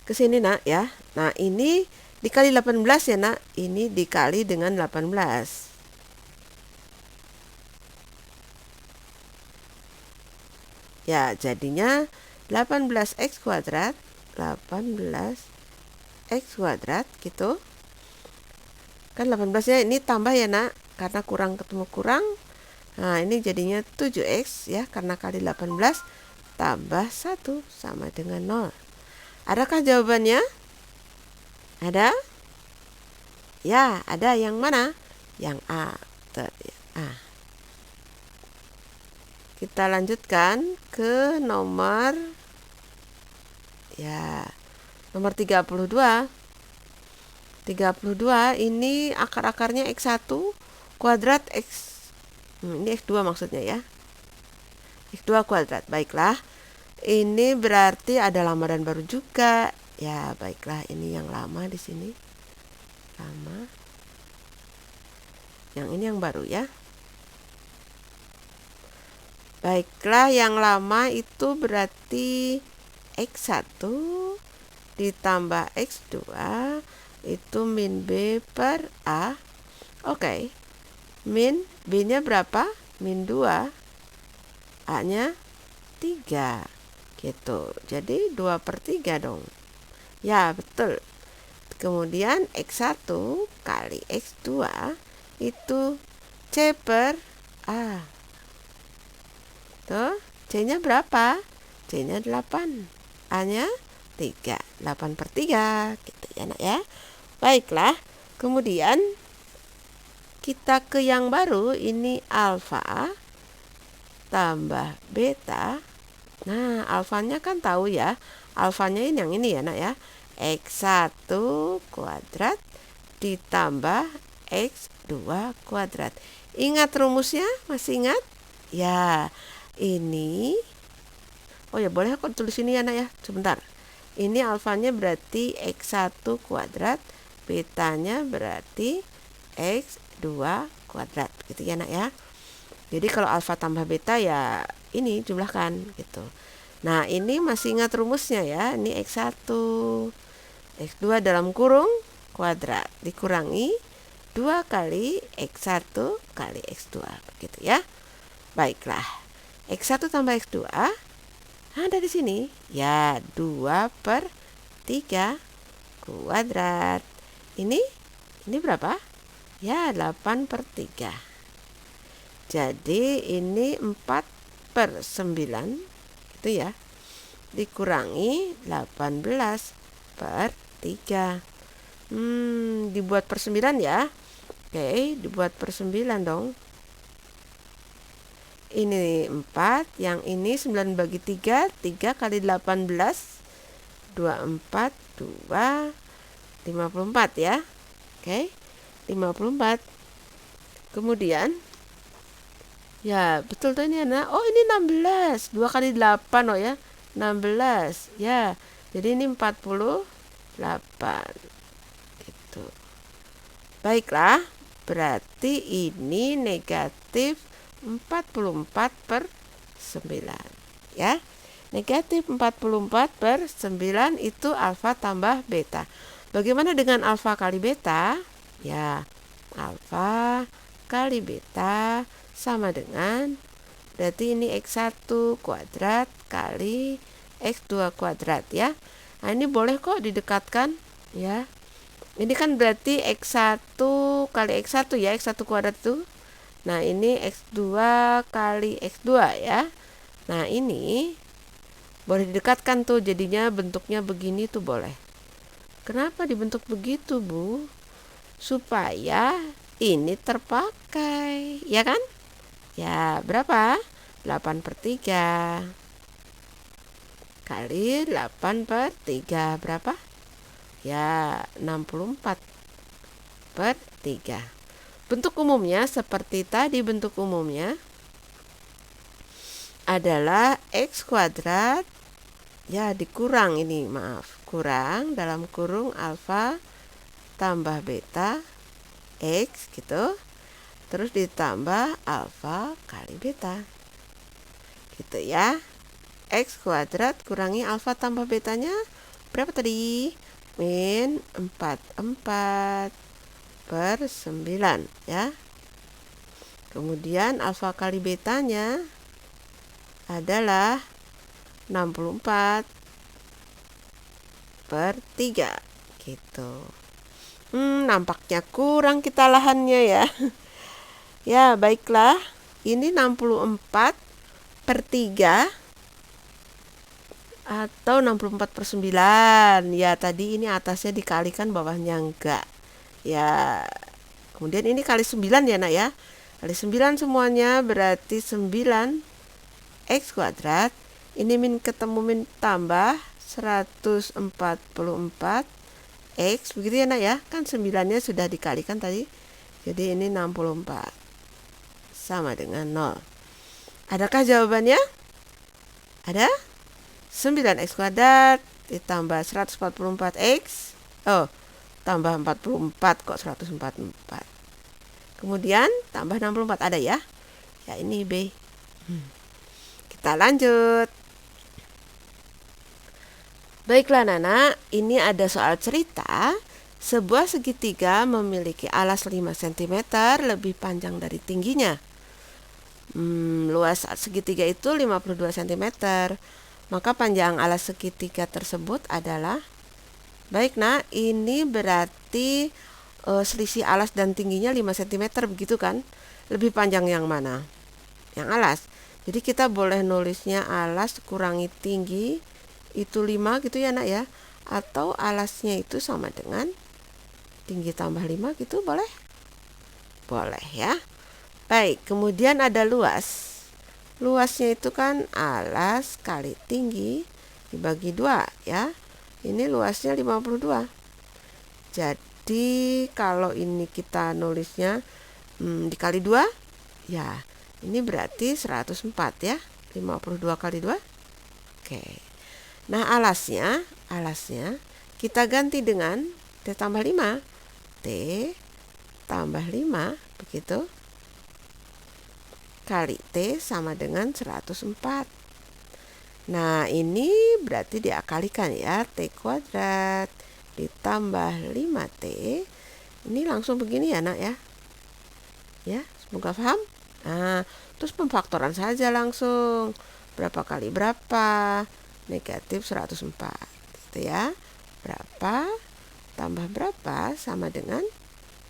Ke sini, Nak ya. Nah, ini dikali 18 ya, Nak. Ini dikali dengan 18. Ya, jadinya 18x kuadrat, 18x kuadrat gitu. Kan 18 ya, ini tambah ya nak, karena kurang ketemu kurang. Nah, ini jadinya 7x ya, karena kali 18 tambah 1 sama dengan 0. Adakah jawabannya? Ada? Ya, ada. Yang mana? Yang A. A. Kita lanjutkan ke nomor 32. 32 ini akar-akarnya X1 kuadrat X. Ini X2 maksudnya ya. X2 kuadrat. Baiklah. Ini berarti ada lama dan baru juga. Ya, baiklah, ini yang lama di sini. Lama. Yang ini yang baru ya. Baiklah, yang lama itu berarti X1 ditambah X2 itu min B per A. Oke. Min B-nya berapa? Min 2. A-nya 3. Gitu. Jadi 2/3 dong. Ya, betul. Kemudian X1 kali X2 itu C per A. Tuh, C-nya berapa? C-nya 8. A-nya 3. 8/3. Gitu ya nak ya. Baiklah. Kemudian kita ke yang baru. Ini alfa tambah beta. Nah, alfanya kan tahu ya. Alfanya ini yang ini ya nak ya. X1 kuadrat ditambah X2 kuadrat. Ingat rumusnya? Masih ingat? Ya, ini. Oh ya, boleh aku tulis ini ya nak ya. Sebentar. Ini alfanya berarti X1 kuadrat, betanya berarti X2 kuadrat. Gitu ya nak ya. Jadi kalau alfa tambah beta ya ini jumlahkan gitu. Nah, ini masih ingat rumusnya ya. Ini X1 X2 dalam kurung kuadrat dikurangi 2 kali X1 kali X2. Begitu ya. Baiklah. X1 tambah X2 ada di sini. Ya, 2/3 kuadrat. Ini berapa? Ya, 8/3. Jadi ini 4/9 gitu ya. Dikurangi 18/3. Dibuat per 9 ya. Oke, dibuat per 9 dong. Ini 4, yang ini 9 bagi 3, 3 kali 18, 24, 2, 54 ya. Oke, 54. Kemudian, ya betul tuh ini anak. Oh, ini 16, 2 kali 8 oh ya, 16 ya. Jadi ini 48 gitu. Baiklah, berarti ini negatif 44/9 ya. Negatif 44/9 itu alfa tambah beta. Bagaimana dengan alfa kali beta? Ya, alfa kali beta sama dengan, berarti ini X1 kuadrat kali X2 kuadrat ya. Nah, ini boleh kok didekatkan ya. Ini kan berarti X1 kali X1 ya, X1 kuadrat itu. Nah, ini X2 kali X2 ya. Nah, ini boleh didekatkan tuh, jadinya bentuknya begini tuh boleh. Kenapa dibentuk begitu, Bu? Supaya ini terpakai, ya kan? Ya, berapa? 8/3 kali 8/3 berapa? Ya, 64/3. Bentuk umumnya seperti tadi, bentuk umumnya adalah X kuadrat ya dikurang ini, maaf, kurang dalam kurung alfa tambah beta X gitu, terus ditambah alfa kali beta gitu ya. X kuadrat kurangi alfa tambah betanya berapa tadi? Min 44/9 ya. Kemudian alfa kali betanya adalah 64 per 3 gitu. Nampaknya kurang kita lahannya ya. Ya, baiklah. Ini 64 per 3 atau 64 per 9. Ya, tadi ini atasnya dikalikan, bawahnya enggak. Ya, kemudian ini kali 9 ya nak ya. Kali 9 semuanya berarti 9 X kuadrat. Ini min ketemu min tambah 144 X, begitu ya nak ya. Kan 9-nya sudah dikalikan tadi. Jadi ini 64 sama dengan 0. Adakah jawabannya? Ada? 9X kuadrat ditambah 144X. Oh, tambah 44 kok 144. Kemudian tambah 64 ada ya? Ya ini B. Kita lanjut. Baiklah Nana, ini ada soal cerita. Sebuah segitiga memiliki alas 5 cm lebih panjang dari tingginya. Luas segitiga itu 52 cm. Maka panjang alas segitiga tersebut adalah... Baik nak, ini berarti selisih alas dan tingginya 5 cm begitu kan? Lebih panjang yang mana? Yang alas. Jadi kita boleh nulisnya alas kurangi tinggi itu 5 gitu ya nak ya. Atau alasnya itu sama dengan tinggi tambah 5 gitu, boleh? Boleh ya. Baik, kemudian ada luas. Luasnya itu kan alas kali tinggi dibagi 2 ya. Ini luasnya 52. Jadi kalau ini kita nulisnya dikali 2, ya ini berarti 104 ya. 52 kali 2. Oke. Nah, alasnya kita ganti dengan T tambah 5. T tambah 5 begitu. Kali T sama dengan 104. Nah, ini berarti diakalikan ya. T kuadrat ditambah 5T. Ini langsung begini ya nak ya. Ya, semoga paham. Nah, terus pemfaktoran saja langsung. Berapa kali berapa? Negatif 104. Gitu ya. Berapa tambah berapa sama dengan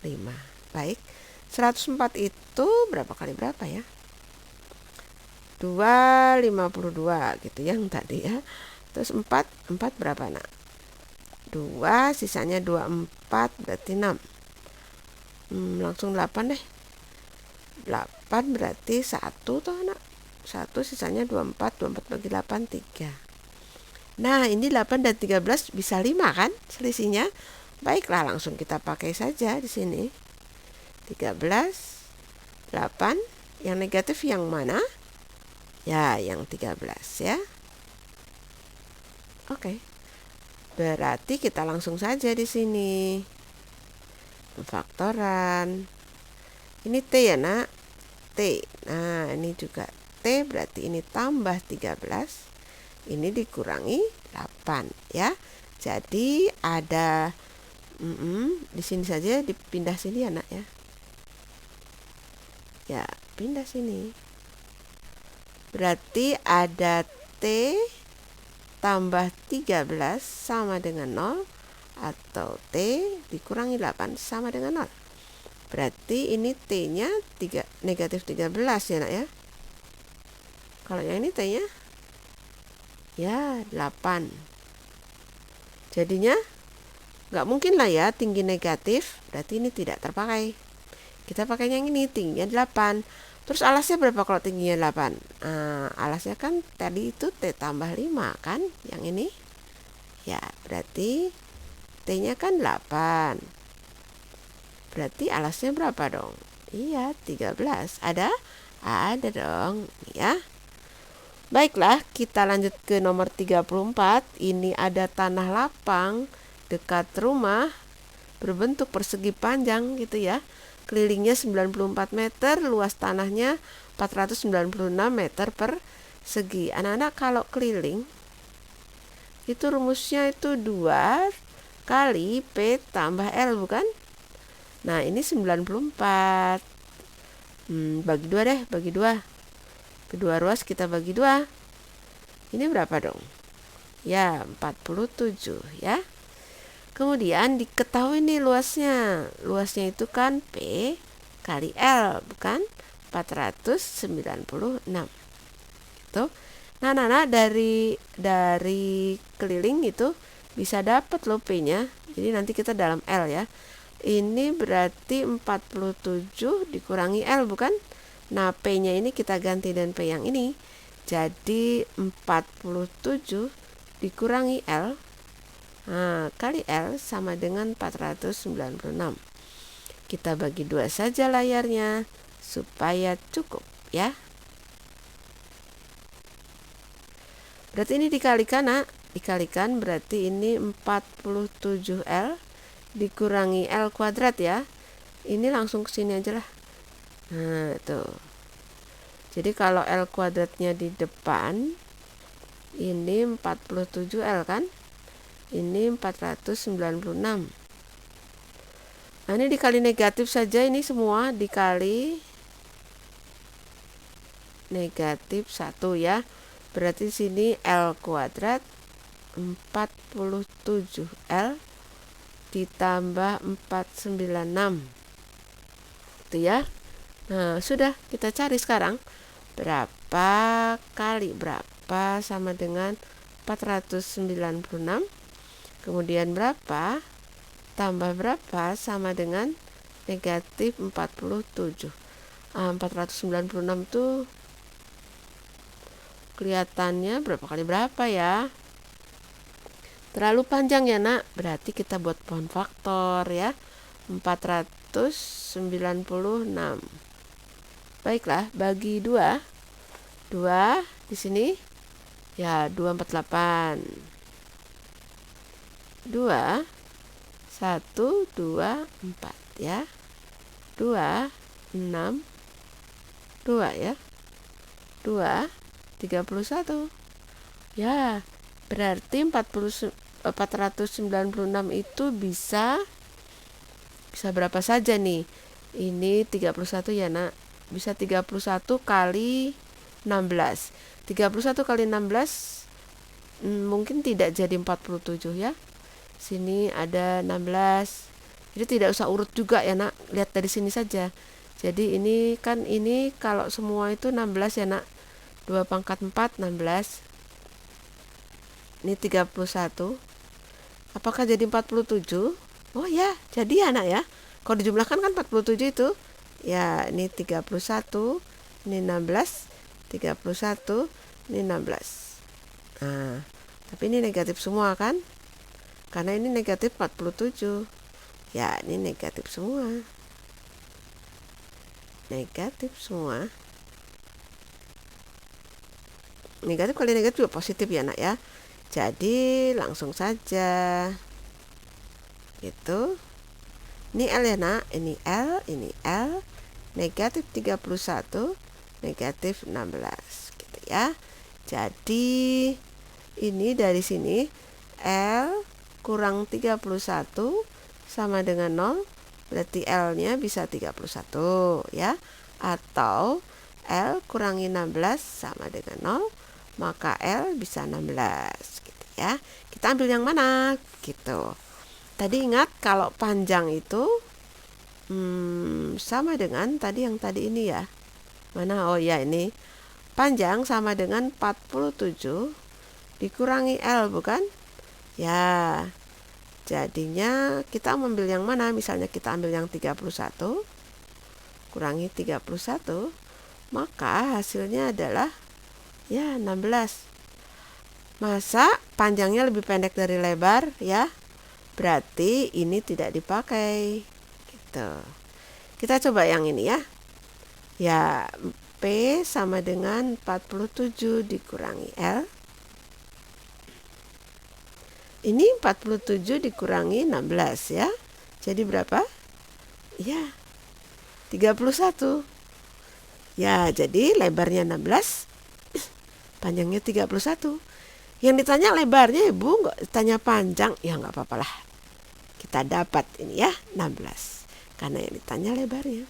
5. Baik. 104 itu berapa kali berapa ya? 252 gitu yang tadi ya. Terus 4 berapa nak? 2 sisanya 24 berarti 6. Langsung 8 deh. 8 berarti 1 toh nak. 1 sisanya 24 bagi 8 3. Nah, ini 8 dan 13 bisa 5 kan selisihnya? Baiklah, langsung kita pakai saja di sini. 13 8, yang negatif yang mana? Ya, yang 13 ya. Oke. Berarti kita langsung saja di sini. Pemfaktoran. Ini T ya, nak. T. Nah, ini juga T, berarti ini tambah 13. Ini dikurangi 8 ya. Jadi ada di sini saja, dipindah sini ya, nak ya. Ya, pindah sini. Berarti ada T tambah 13 sama dengan 0, atau T dikurangi 8 sama dengan 0. Berarti ini T-nya negatif 13 ya nak ya. Kalau yang ini T-nya ya 8. Jadinya nggak mungkin lah ya tinggi negatif, berarti ini tidak terpakai. Kita pakainya yang ini, tingginya 8. Terus alasnya berapa kalau tingginya 8? Alasnya kan tadi itu T tambah 5 kan, yang ini. Ya, berarti T-nya kan 8. Berarti alasnya berapa dong? Iya, 13. Ada? Ada dong, ya. Baiklah, kita lanjut ke nomor 34. Ini ada tanah lapang dekat rumah berbentuk persegi panjang gitu ya. Kelilingnya 94 meter, luas tanahnya 496 meter persegi. Anak-anak kalau keliling itu rumusnya itu 2 kali P tambah L bukan? Nah, ini 94. Bagi 2 deh, bagi 2. Kedua ruas kita bagi 2. Ini berapa dong? Ya, 47 ya. Kemudian diketahui nih luasnya. Luasnya itu kan P kali L, bukan? 496. Gitu. Nah, dari keliling itu bisa dapat loh P-nya. Jadi nanti kita dalam L ya. Ini berarti 47 dikurangi L, bukan? Nah, P-nya ini kita ganti dengan P yang ini. Jadi 47 dikurangi L, nah, kali L sama dengan 496. Kita bagi 2 saja layarnya supaya cukup ya. Berarti ini dikalikan, nak. Dikalikan berarti ini 47L dikurangi L kuadrat ya. Ini langsung ke sini aja lah. Nah, tuh. Jadi kalau L kuadratnya di depan, ini 47L kan? Ini 496. Nah, ini dikali negatif saja, ini semua dikali negatif 1 ya. Berarti sini L kuadrat 47L ditambah 496. Itu ya. Nah, sudah kita cari sekarang. Berapa kali berapa sama dengan 496. Kemudian berapa tambah berapa sama dengan negatif 47. 496 tuh kelihatannya berapa kali berapa ya? Terlalu panjang ya, nak. Berarti kita buat pohon faktor ya. 496. Baiklah, bagi 2. 2 di sini ya 248. 2 1 2 4 ya. 2 6 2 ya. 2 31. Ya, berarti 496 itu bisa berapa saja nih? Ini 31 ya, nak. Bisa 31 kali 16. 31 kali 16 mungkin tidak jadi 47 ya. Sini ada 16. Jadi tidak usah urut juga ya, nak. Lihat dari sini saja. Jadi ini kan ini kalau semua itu 16 ya, nak. 2 pangkat 4 16. Ini 31. Apakah jadi 47? Oh ya, jadi ya, nak ya. Kalau dijumlahkan kan 47 itu. Ya, ini 31, ini 16, 31, ini 16. Nah, tapi ini negatif semua kan? Karena ini negatif 47. Ya, ini negatif semua. Negatif semua. Negatif kali negatif juga positif ya, nak ya. Jadi langsung saja. Itu. Ini L ya, nak. Ini L, ini L. Negatif 31, negatif 16 gitu ya. Jadi ini dari sini L kurang 31 sama dengan 0, berarti L-nya bisa 31 ya. Atau L kurangi 16 sama dengan 0, maka L bisa 16 gitu ya. Kita ambil yang mana gitu. Tadi ingat kalau panjang itu sama dengan tadi yang tadi ini ya. Mana? Oh ya, ini panjang sama dengan 47 dikurangi L, bukan? Ya, jadinya kita ambil yang mana? Misalnya kita ambil yang 31 kurangi 31, maka hasilnya adalah ya 16. Masa panjangnya lebih pendek dari lebar ya? Berarti ini tidak dipakai. Kita coba yang ini ya. Ya, P sama dengan 47 dikurangi L. Ini 47 dikurangi 16 ya. Jadi berapa? Ya, 31. Ya, jadi lebarnya 16, panjangnya 31. Yang ditanya lebarnya, Ibu, nggak ditanya panjang. Ya nggak apa-apa lah. Kita dapat ini ya, 16. Karena yang ditanya lebarnya.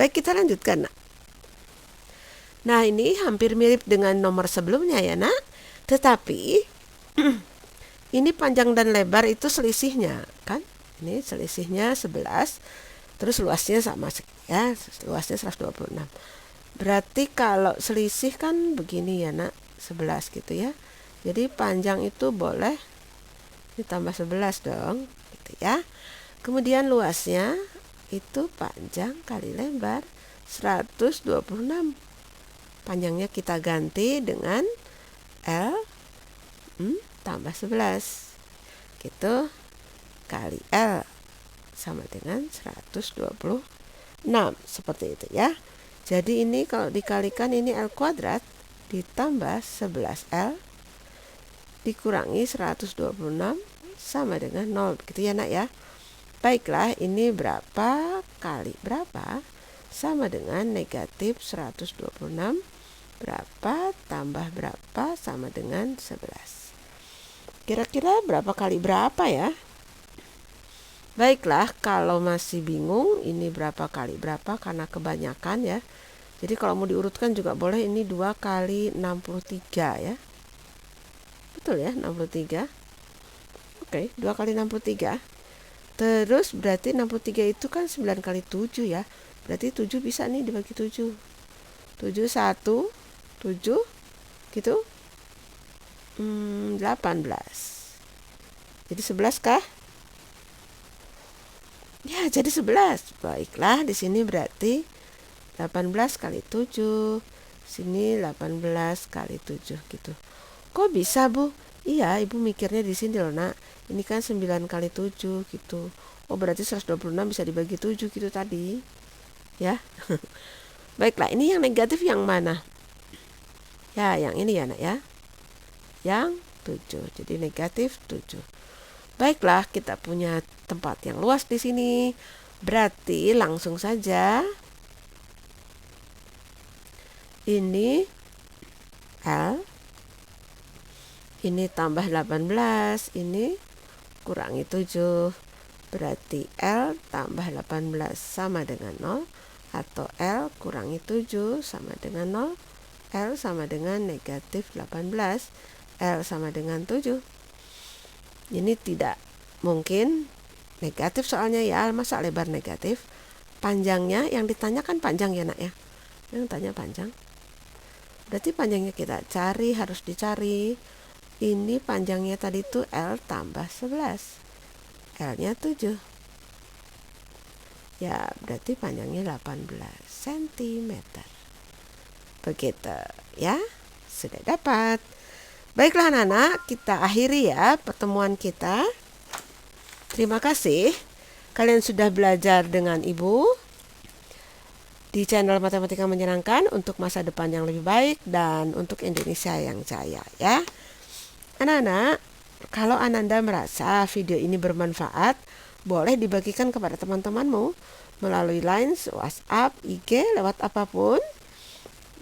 Baik, kita lanjutkan. Nah, ini hampir mirip dengan nomor sebelumnya ya nak. Tetapi ini panjang dan lebar itu selisihnya kan. Ini selisihnya 11. Terus luasnya sama ya, luasnya 126. Berarti kalau selisih kan begini ya nak, 11 gitu ya. Jadi panjang itu boleh ditambah 11 dong gitu ya. Kemudian luasnya itu panjang kali lebar 126. Panjangnya kita ganti dengan L tambah 11 gitu kali L sama dengan 126 seperti itu ya. Jadi ini kalau dikalikan ini L kuadrat ditambah 11L dikurangi 126 sama dengan 0 begitu ya nak ya. Baiklah, ini berapa kali berapa sama dengan negatif 126 berapa tambah berapa sama dengan 11. Kira-kira berapa kali berapa ya? Baiklah, kalau masih bingung ini berapa kali berapa karena kebanyakan ya. Jadi kalau mau diurutkan juga boleh, ini 2 kali 63 ya. Betul ya, 63. Oke, 2 kali 63. Terus berarti 63 itu kan 9 kali 7 ya. Berarti 7 bisa nih dibagi 7. 7 1 7 gitu. 18. Jadi 11 kah? Ya, jadi 11. Baiklah, di sini berarti 18 kali 7. Sini 18 kali 7 gitu. Kok bisa, Bu? Iya, Ibu mikirnya di sini loh, Nak. Ini kan 9 kali 7 gitu. Oh, berarti 126 bisa dibagi 7 gitu tadi. Ya. Baiklah, ini yang negatif yang mana? Ya, yang ini ya, Nak ya. Yang 7. Jadi negatif 7. Baiklah, kita punya tempat yang luas di sini. Berarti langsung saja ini L, ini tambah 18, ini kurangi 7. Berarti L tambah 18 sama dengan 0, atau L kurangi 7 sama dengan 0. L sama dengan negatif 18, L sama dengan 7. Ini tidak mungkin negatif soalnya ya, masa lebar negatif. Panjangnya yang ditanyakan panjang ya nak ya, yang tanya panjang. Berarti panjangnya kita cari, harus dicari. Ini panjangnya tadi itu L tambah 11, L nya 7 ya, berarti panjangnya 18 cm. Begitu ya, sudah dapat. Baiklah anak-anak, kita akhiri ya pertemuan kita. Terima kasih kalian sudah belajar dengan Ibu di channel Matematika Menyenangkan untuk masa depan yang lebih baik dan untuk Indonesia yang jaya ya. Anak-anak, kalau Ananda merasa video ini bermanfaat, boleh dibagikan kepada teman-temanmu melalui Line, WhatsApp, IG, lewat apapun.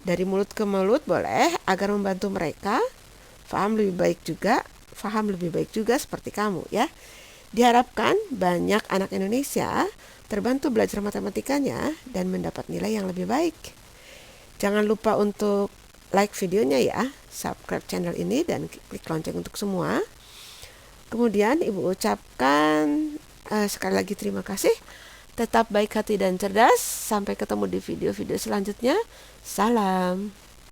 Dari mulut ke mulut boleh, agar membantu mereka faham lebih baik juga seperti kamu ya. Diharapkan banyak anak Indonesia terbantu belajar matematikanya dan mendapat nilai yang lebih baik. Jangan lupa untuk like videonya ya, subscribe channel ini dan klik lonceng untuk semua. Kemudian Ibu ucapkan sekali lagi terima kasih. Tetap baik hati dan cerdas. Sampai ketemu di video-video selanjutnya. Salam.